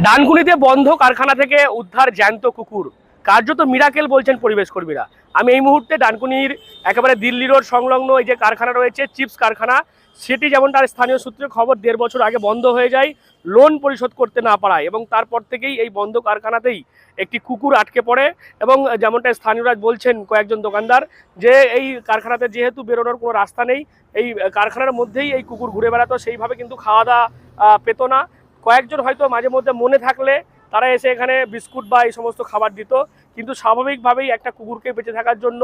ডানকুনিতে বন্ধ কারখানা থেকে উদ্ধার জ্যান্ত কুকুর, কার্যত মিরাকেল বলছেন পরিবেশ কর্মীরা। আমি এই মুহূর্তে ডানকুনির একেবারে দিল্লি রোড সংলগ্ন এই যে কারখানা রয়েছে, চিপস কারখানা, সেটি যেমনটা স্থানীয় সূত্রে খবর 1.5 বছর আগে বন্ধ হয়ে যায় লোন পরিশোধ করতে না পারায়, এবং তারপর থেকেই এই বন্ধ কারখানাতেই একটি কুকুর আটকে পড়ে। এবং যেমনটা স্থানীয়রা বলছেন কয়েকজন দোকানদার, যে এই কারখানাতে যেহেতু বেরোনোর কোনো রাস্তা নেই, এই কারখানার মধ্যেই এই কুকুর ঘুরে বেড়াতো, সেইভাবে কিন্তু খাওয়া দাওয়া পেত না। কয়েকজন হয়তো মাঝে মধ্যে মনে থাকলে তারা এসে এখানে বিস্কুট বা এই সমস্ত খাবার দিত, কিন্তু স্বাভাবিকভাবেই একটা কুকুরকে বেঁচে থাকার জন্য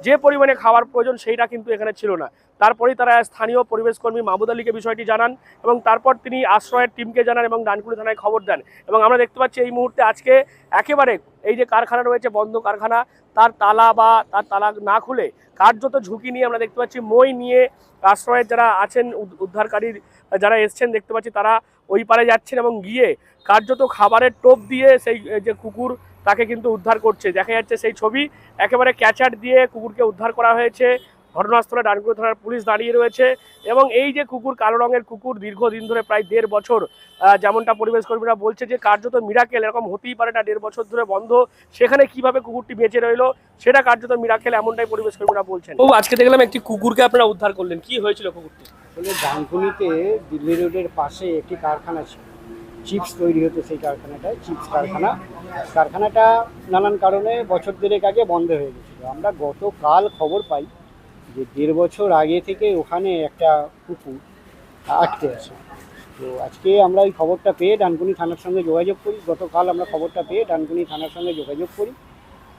যে পরিমাণে খাবার প্রয়োজন সেইটা কিন্তু এখানে ছিল না। তারপরেই তারা স্থানীয় পরিবেশকর্মী মাহমুদ আলীকে বিষয়টি জানান, এবং তারপর তিনি আশ্রয়ের টিমকে জানান এবং ডানকুনি থানায় খবর দেন। এবং আমরা দেখতে পাচ্ছি এই মুহূর্তে আজকে একেবারে এই যে কারখানা রয়েছে বন্ধ কারখানা, তার তালা না খুলে কার্যত ঝুঁকি নিয়ে আমরা দেখতে পাচ্ছি মই নিয়ে আশ্রয়ের যারা আছেন উদ্ধারকারীর যারা এসছেন দেখতে পাচ্ছি তারা ওই পারে যাচ্ছেন এবং গিয়ে কার্যত খাবারের টোপ দিয়ে সেই যে কুকুর তাকে কিন্তু উদ্ধার করছে। দেখা যাচ্ছে সেই ছবি, একেবারে ক্যাচার দিয়ে কুকুরকে উদ্ধার করা হয়েছে। ঘটনাস্থলে ডানকুনি থানার পুলিশ দাঁড়িয়ে রয়েছে, এবং এই যে কুকুর, কালো রঙের কুকুর, দীর্ঘদিন ধরে প্রায় 1.5 বছর, যেমনটা পরিবেশ কর্মীরা বলছে যে কার্যত মিরাকেল, এরকম হতেই পারে না, 1.5 বছর ধরে বন্ধ, সেখানে কিভাবে কুকুরটি বেঁচে রইলো সেটা কার্যত মিরাকেল, এমনটাই পরিবেশ কর্মীরা বলছেন। ও আজকে দেখলাম একটি কুকুরকে আপনারা উদ্ধার করলেন, কি হয়েছিল কুকুরটি? আসলে ডানকুনিতে দিল্লি রোডের পাশে একটি কারখানা ছিল, চিপস তৈরি হতো। সেই কারখানাটায় চিপস কারখানাটা নানান কারণে বছর দেড়েক আগে বন্ধ হয়ে গেছিলো। আমরা গতকাল খবর পাই যে 1.5 বছর আগে থেকে ওখানে একটা কুকুর আটকে আছে। তো আজকে আমরা এই খবরটা পেয়ে ডানকুনি থানার সঙ্গে যোগাযোগ করি। গতকাল আমরা খবরটা পেয়ে ডানকুনি থানার সঙ্গে যোগাযোগ করি,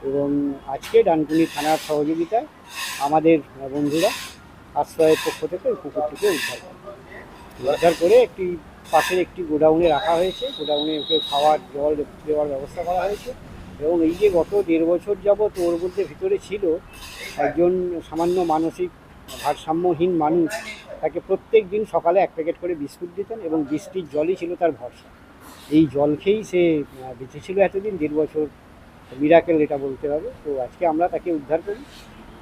এবং আজকে ডানকুনি থানার সহযোগিতায় আমাদের বন্ধুরা আশ্রয়ের পক্ষ থেকে ওই কুকুরটিকে উদ্ধার করে একটি পাশের একটি গোডাউনে রাখা হয়েছে। গোডাউনে ওকে খাওয়ার জল দেওয়ার ব্যবস্থা করা হয়েছে। এবং এই যে গত 1.5 বছর যাবৎ ওর মধ্যে ভিতরে ছিল একজন সামান্য মানসিক ভারসাম্যহীন মানুষ, তাকে প্রত্যেক দিন সকালে 1 প্যাকেট করে বিস্কুট দিতেন, এবং বৃষ্টির জলই ছিল তার ভরসা। এই জল খেয়েই সে বেঁচে ছিল এতদিন, 1.5 বছর। মিরাকেল এটা বলতে হবে। তো আজকে আমরা তাকে উদ্ধার করি,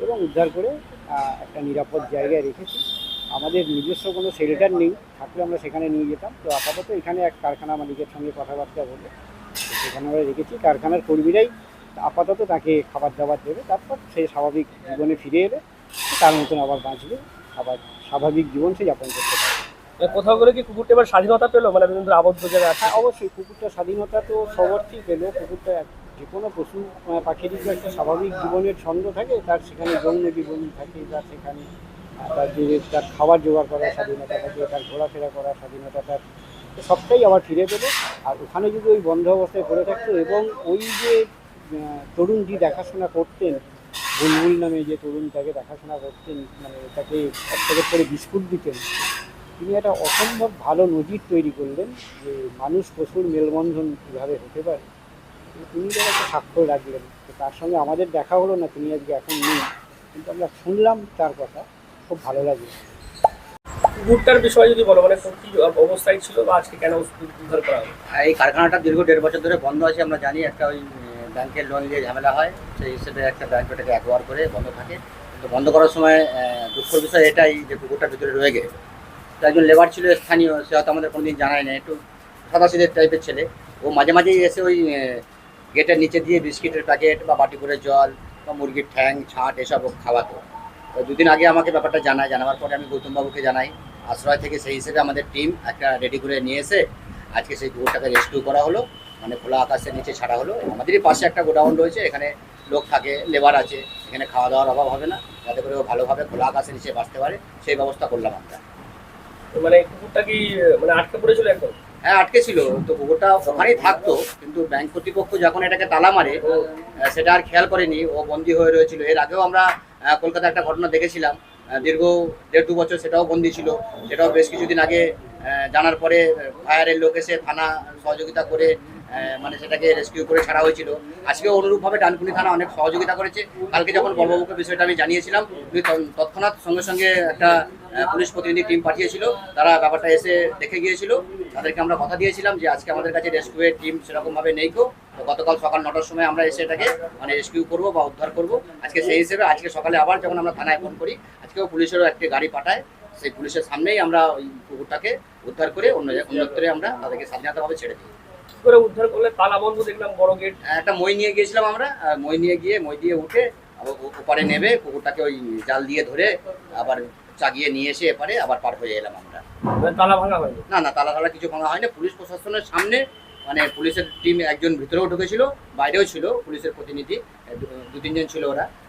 এবং উদ্ধার করে একটা নিরাপদ জায়গায় রেখেছি। আমাদের নিজস্ব কোনো শেল্টার নেই, থাকলে আমরা সেখানে নিয়ে যেতাম। তো আপাতত এখানে এক কারখানা মালিকের সঙ্গে কথাবার্তা বলে সেখানে আমরা রেখেছি। কারখানার কর্মীরাই আপাতত তাকে খাবার দাবার দেবে, তারপর সে স্বাভাবিক জীবনে ফিরে এলে তার মতন আবার বাঁচবে, আবার স্বাভাবিক জীবন সে যাপন করতে পারবে। কোথাও করে কি কুকুরটি এবার স্বাধীনতা পেলো, মানে বিভিন্ন আবদ্ধ জায়গায় আছে? অবশ্যই কুকুরটা স্বাধীনতা তো সবর্থেই পেল। কুকুরটা যে কোনো পশু পাখিরই যে একটা স্বাভাবিক জীবনের ছন্দ থাকে, তার সেখানে যৌন জীবন থাকে, তার সেখানে তার খাবার জোগাড় করার স্বাধীনতা থাকে, তার ঘোরাফেরা করার স্বাধীনতা, তার সবটাই আবার ফিরে পেলো। আর ওখানে যদি ওই বন্ধ অবস্থায় পড়ে থাকতো, এবং ওই যে তরুণটি দেখাশোনা করতেন, বুলবুল নামে যে তরুণ তাকে দেখাশোনা করতেন, মানে তাকে 1 প্যাকেট করে বিস্কুট দিতেন, তিনি একটা অসম্ভব ভালো নজির তৈরি করলেন যে মানুষ পশুর মেলবন্ধন কীভাবে হতে পারে। তিনি যেন একটা স্বাক্ষর রাখলেন। তো তার সঙ্গে আমাদের দেখা হলো না, তিনি আজকে এখন নেই, কিন্তু আমরা শুনলাম তার কথা, খুব ভালো লাগলো। কুকুরটার বিষয়ে যদি বলো, মানে কি অবস্থায় ছিল বা আজকে কেন উদ্ধার করা হলো? এই কারখানাটা দীর্ঘ 1.5 বছর ধরে বন্ধ আছে। আমরা জানি একটা ওই ব্যাংকের লোন নিয়ে ঝামেলা হয়, সেই হিসেবে একটা ব্যাংক ওটাকে অ্যাকোয়ার করে বন্ধ থাকে। তো বন্ধ করার সময় দুঃখের বিষয় এটাই যে কুকুরটার ভিতরে রয়ে গেছে। তো একজন লেবার ছিল স্থানীয়, সে হয়তো আমাদের কোনোদিন জানায় না, একটু সাদাসিধে টাইপের ছেলে। ও মাঝে মাঝেই এসে ওই গেটের নিচে দিয়ে বিস্কিটের প্যাকেট বা বাটি করে জল বা মুরগির ঠ্যাং ছাঁট এসব খাওয়াতো। তো 2 দিন আগে আমাকে ব্যাপারটা জানাবার পরে আমি গৌতমবাবুকে জানাই। আশ্রয় থেকে সেই হিসেবে আমাদের টিম একটা রেডি করে নিয়ে এসে আজকে সেই কুকুরটাকে রেস্কিউ করা হলো, মানে খোলা আকাশের নিচে ছাড়া হলো। আমাদেরই পাশে একটা গোডাউন রয়েছে, এখানে লোক থাকে, লেবার আছে, এখানে খাওয়া দাওয়ার অভাব হবে না, যাতে করে ও ভালোভাবে খোলা আকাশের নিচে বাঁচতে পারে সেই ব্যবস্থা করলাম আমরা। মানে কুকুরটা কি মানে আটকে পড়েছিল একদম? হ্যাঁ, আটকে ছিল। তো কুকুরটা ওখানেই থাকতো, কিন্তু ব্যাংক কর্তৃপক্ষ যখন এটাকে তালা মারে সেটা আর খেয়াল করেনি, ও বন্দী হয়ে রয়েছিল। এর আগেও আমরা কলকাতায় একটা ঘটনা দেখেছিলাম, দীর্ঘ 1.5-2 বছর সেটাও বন্দী ছিল। সেটাও বেশ কিছুদিন আগে জানার পরে ফায়ারের লোক এসে থানা সহযোগিতা করে মানে সেটাকে রেস্কিউ করে ছাড়া হয়েছিল। আজকেও অনুরূপভাবে ডানকুনি থানা অনেক সহযোগিতা করেছে। কালকে যখন বড়বাবুকে বিষয়টা আমি জানিয়েছিলাম, তৎক্ষণাৎ সঙ্গে সঙ্গে একটা পুলিশ প্রতিনিধি টিম পাঠিয়েছিল, তারা ব্যাপারটা এসে দেখে গিয়েছিল। তাদেরকে আমরা কথা দিয়েছিলাম যে আজকে আমাদের কাছে রেস্কিউয়ের টিম সেরকমভাবে নেই। তো গতকাল সকাল 9টার সময় আমরা এসে এটাকে মানে রেস্কিউ করবো বা উদ্ধার করবো। আজকে সেই হিসেবে আজকে সকালে আবার যখন আমরা থানায় ফোন করি, আজকেও পুলিশেরও একটি গাড়ি পাঠায়, সেই পুলিশের সামনেই আমরা ওই কুকুরটাকে উদ্ধার করে অন্যত্রে আমরা তাদেরকে স্বাধীনতাভাবে ছেড়ে দিই। কি করে উদ্ধার করলে? তালা বন্ধ দেখলাম, বড় গেট। একটা মই নিয়ে গিয়েছিলাম আমরা, মই নিয়ে গিয়ে মই দিয়ে উঠে আবার ওপারে নেবে কুকুরটাকে ওই জাল দিয়ে ধরে আবার চাগিয়ে নিয়ে এসে এপারে আবার পার হয়ে এলাম আমরা। তালা ভাঙা হয়নি? না না, তালা তালা কিছু ভাঙা হয়নি। পুলিশ প্রশাসনের সামনে মানে পুলিশের টিম একজন ভিতরেও ঢুকেছিল, বাইরেও ছিল পুলিশের প্রতিনিধি, দু তিনজন ছিল।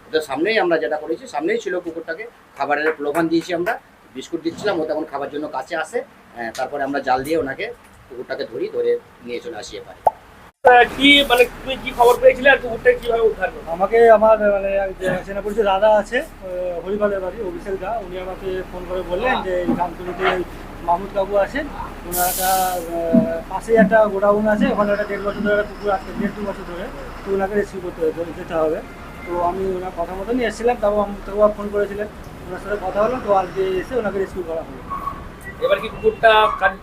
ওদের সামনেই আমরা যেটা করেছি, সামনেই ছিল কুকুরটাকে খাবারের প্রলোভন দিয়েছি আমরা, বিস্কুট দিচ্ছিলাম, ও তখন খাবার জন্য কাছে আসে। তারপরে আমরা জাল দিয়ে ওনাকে কুকুরটাকে ধরে নিয়ে চলে আসি এপারে। কি মানে তুমি কি খবর পেয়েছিলে আর কুকুরটা কিভাবে উদ্ধার করলে? আমাকে আমার মানে চেনা পরিচিত দাদা আছে, হরিপালের বাড়ি, অভিষেক দা, উনি আমাকে ফোন করে বললেন যে এই ডানকুনিতে মাহমুদ কাকু আছেন, ওনার একটা পাশেই একটা গোডাউন আছে, ওখানে একটা 1.5 বছর ধরে একটা কুকুর আছে, 1.5-2 বছর ধরে, তো ওনাকে রেস্কিউ করতে যেতে হবে। তো আমি ওনার কথা মতনই এসেছিলাম, তারপর তারপর ফোন করেছিলেন, ওনার সাথে কথা হলো, তো আজকে এসে ওনাকে রেস্কিউ করা হলো। এবার কি কুকুরটা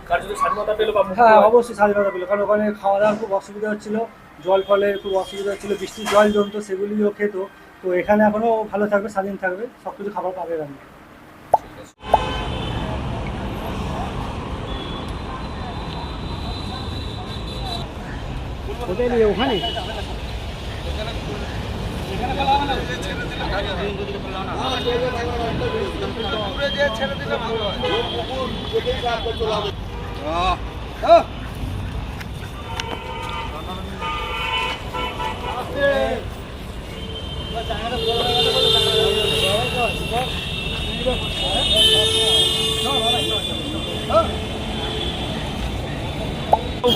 কার্যত স্বাধীনতা পেলো বা মুক্ত হ্যাঁ, হলো? অবশ্যই স্বাধীনতা পেল, কারণ ওখানে খাওয়া দাওয়ার খুব অসুবিধা হচ্ছিল, জল ফলের খুব অসুবিধা হচ্ছিল, বৃষ্টির জল জমতো, সেগুলিও খেত। তো এখানে এখনও ভালো থাকবে, স্বাধীন থাকবে, সব কিছু খাবার পাবে আমি। কোথায় নিয়ে ওখানে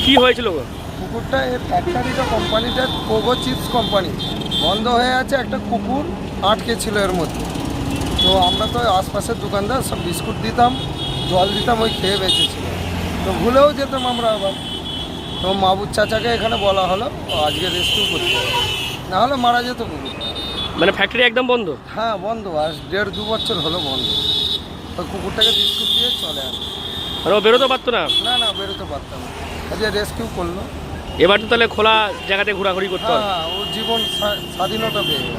কি হয়েছিল গো? কুকুরটা এর ফ্যাক্টরিটা কোম্পানিটা পোগো চিপস কোম্পানি বন্ধ হয়ে আছে, একটা কুকুর আটকে ছিল এর মধ্যে। তো আমরা তো আশপাশের দোকানদার সব বিস্কুট দিতাম, জল দিতাম, ওই খেয়ে বেঁচেছিল। তো ভুলেও যেতাম আমরা আবার। তো মাহবুব চাচাকে এখানে বলা হলো, ও আজকে রেস্কিউ করতে হবে, নাহলে মারা যেত কুকুর। মানে ফ্যাক্টরি একদম বন্ধ? হ্যাঁ বন্ধ, আজ 1.5-2 বছর হলো বন্ধ। ওই কুকুরটাকে বিস্কুট দিয়ে চলে আসে। আর ও বেরোতে পারতো না? না না, বেরোতে পারতাম না, আজকে রেস্কিউ করলো। এবার তো তাহলে খোলা জায়গাতে ঘোরাঘুরি করতে হবে। হ্যাঁ, ওর জীবন স্বাধীনতা পেয়ে গেল।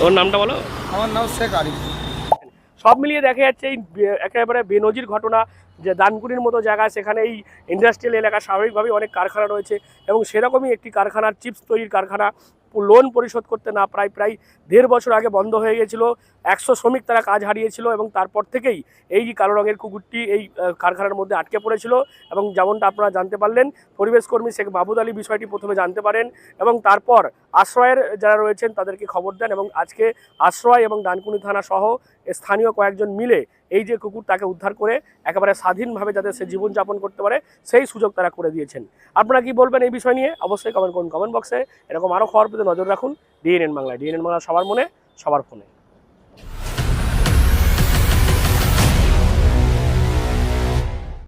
ওর নামটা বলো। আমার নাম শেখ আরিফ। সব মিলিয়ে দেখা যাচ্ছে এই একেবারে বেনজির ঘটনা, যে দানকুনির মতো জায়গা, সেখানে এই ইন্ডাস্ট্রিয়াল এলাকা স্বাভাবিকভাবেই অনেক কারখানা রয়েছে, এবং সেরকমই একটি কারখানার চিপস তৈরির কারখানা লোন পরিশোধ করতে না প্রায় 1.5 বছর আগে বন্ধ হয়ে গেছিলো। 100 শ্রমিক তারা কাজ হারিয়েছিল, এবং তারপর থেকেই এই যে কালো রঙের কুকুরটি এই কারখানার মধ্যে আটকে পড়েছিল। এবং যেমনটা আপনারা জানতে পারলেন, পরিবেশকর্মী শেখ মাহবুদ আলী বিষয়টি প্রথমে জানতে পারেন, এবং তারপর আশ্রয়ের যারা রয়েছেন তাদেরকে খবর দেন, এবং আজকে আশ্রয় এবং ডানকুনি থানা সহ স্থানীয় কয়েকজন মিলে এই যে কুকুর, তাকে উদ্ধার করে একেবারে স্বাধীনভাবে যাতে সে জীবনযাপন করতে পারে সেই সুযোগ তারা করে দিয়েছেন। আপনারা কি বলবেন এই বিষয় নিয়ে? অবশ্যই কমেন্ট করুন কমেন্ট বক্সে। এরকম আরও খবর পেতে নজর রাখুন ডিএনএন বাংলায়। ডিএনএন বাংলা সবার মনে, সবার ফোনে।